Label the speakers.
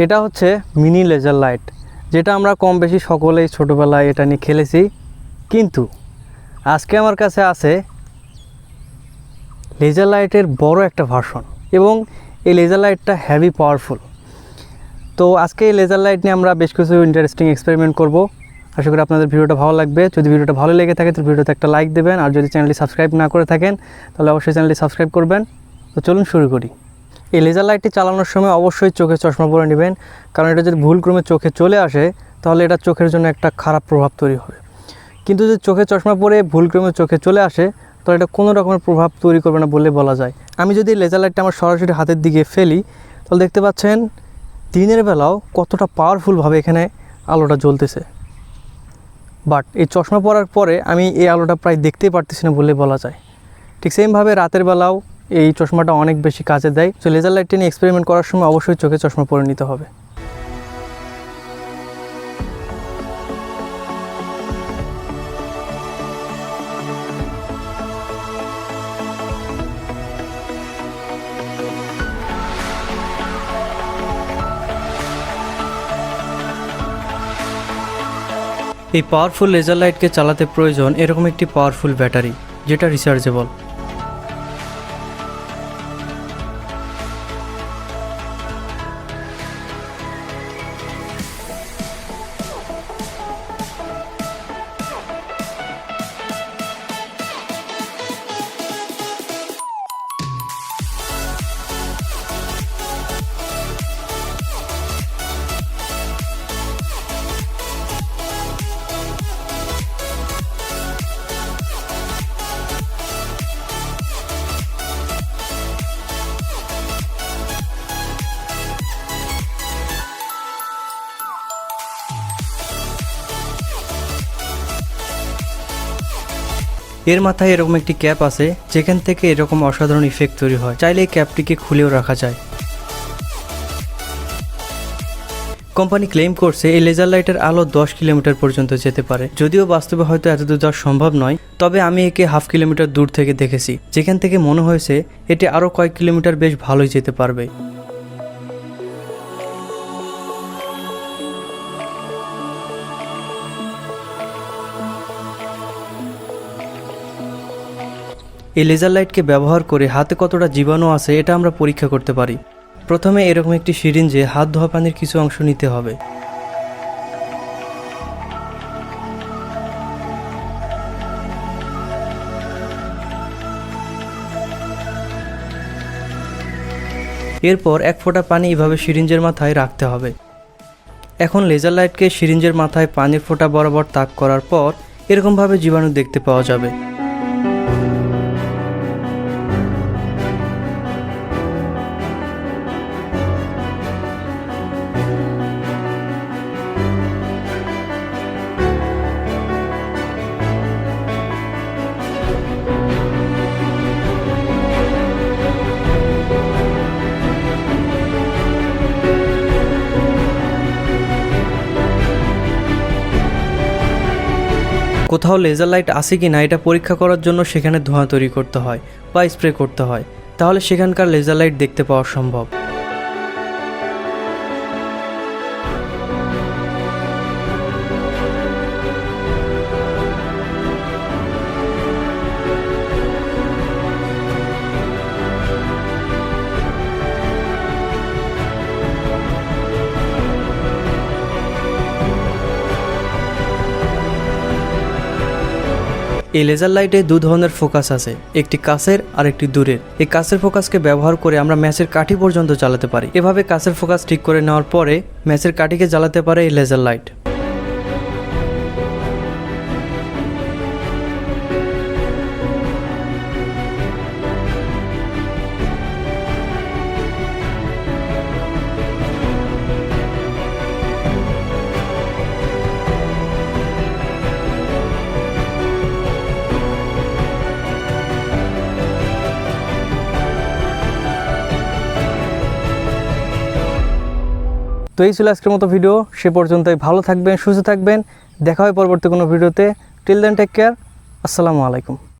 Speaker 1: এটা হচ্ছে mini laser light, যেটা আমরা কম বেশি সকলেই ছোটোবেলায় এটা নিয়ে খেলেছি। কিন্তু আজকে আমার কাছে আছে লেজার লাইটের বড় একটা ভার্সন, এবং এই লেজার লাইটটা হেভি পাওয়ারফুল। তো আজকে এই লেজার লাইট নিয়ে আমরা বেশ কিছু ইন্টারেস্টিং এক্সপেরিমেন্ট করব। আশা করি আপনাদের ভিডিওটা ভালো লাগবে। যদি ভিডিওটা ভালো লেগে থাকে তো ভিডিওতে একটা লাইক দেবেন, আর যদি চ্যানেলটি সাবস্ক্রাইব না করে থাকেন তাহলে অবশ্যই চ্যানেলটি সাবস্ক্রাইব করবেন। তো চলুন শুরু করি। এই লেজার লাইটটি চালানোর সময় অবশ্যই চোখে চশমা পরে নেবেন, কারণ এটা যদি ভুলক্রমে চোখে চলে আসে তাহলে এটা চোখের জন্য একটা খারাপ প্রভাব তৈরি হবে। কিন্তু যদি চোখে চশমা পরে ভুলক্রমে চোখে চলে আসে তাহলে এটা কোনো রকমের প্রভাব তৈরি করবে না বলে বলা যায়। আমি যদি লেজার লাইটটা আমার সরাসরি হাতের দিকে ফেলি তাহলে দেখতে পাচ্ছেন দিনের বেলাও কতটা পাওয়ারফুলভাবে এখানে আলোটা জ্বলতেছে। বাট এই চশমা পরার পরে আমি এই আলোটা প্রায় দেখতেই পারতেছি না বলে বলা যায়। ঠিক সেমভাবে রাতের বেলাও এই চশমাটা অনেক বেশি কাজে দেয়। তো লেজার লাইটটা নিয়ে এক্সপেরিমেন্ট করার সময় অবশ্যই চোখে চশমা পরে নিতে হবে। এই পাওয়ারফুল লেজার লাইটকে চালাতে প্রয়োজন এরকম একটি পাওয়ারফুল ব্যাটারি, যেটা রিচার্জেবল। এর মাথায় এরকম একটি ক্যাপ আছে, যেখান থেকে এরকম অসাধারণ ইফেক্ট তৈরি হয়। চাইলে এই ক্যাপটিকে খুলেও রাখা যায়। কোম্পানি ক্লেম করছে এই লেজার লাইটের আলো 10 কিলোমিটার পর্যন্ত যেতে পারে। যদিও বাস্তবে হয়তো এত দূর যাওয়া সম্ভব নয়, তবে আমি একে হাফ কিলোমিটার দূর থেকে দেখেছি, যেখান থেকে মনে হয়েছে এটি আরও কয়েক কিলোমিটার বেশ ভালোই যেতে পারবে। এই লেজার লাইটকে ব্যবহার করে হাতে কতটা জীবাণু আছে এটা আমরা পরীক্ষা করতে পারি। প্রথমে এরকম একটি সিরিঞ্জে হাত ধোয়া পানির কিছু অংশ নিতে হবে। এরপর এক ফোঁটা পানি এভাবে সিরিঞ্জের মাথায় রাখতে হবে। এখন লেজার লাইটকে সিরিঞ্জের মাথায় পানির ফোঁটা বরাবর তাক করার পর এরকমভাবে জীবাণু দেখতে পাওয়া যাবে। কোথাও লেজার লাইট আছে কি না এটা পরীক্ষা করার জন্য সেখানে ধোঁয়া তৈরি করতে হয় বা স্প্রে করতে হয়, তাহলে সেখানকার লেজার লাইট দেখতে পাওয়া সম্ভব। এই লেজার লাইটে দু ধরনের ফোকাস আছে, একটি কাছের আর একটি দূরের। এই কাছের ফোকাসকে ব্যবহার করে আমরা ম্যাচের কাঠি পর্যন্ত চালাতে পারি। এভাবে কাছের ফোকাস ঠিক করে নেওয়ার পরে ম্যাচের কাঠিকে জ্বালাতে পারে এই লেজার লাইট। তো এই ছিল আজকের মতো ভিডিও। সে পর্যন্তই ভালো থাকবেন, সুস্থ থাকবেন। দেখা হয় পরবর্তী কোনো ভিডিওতে। Till then take care. আসসালামু আলাইকুম।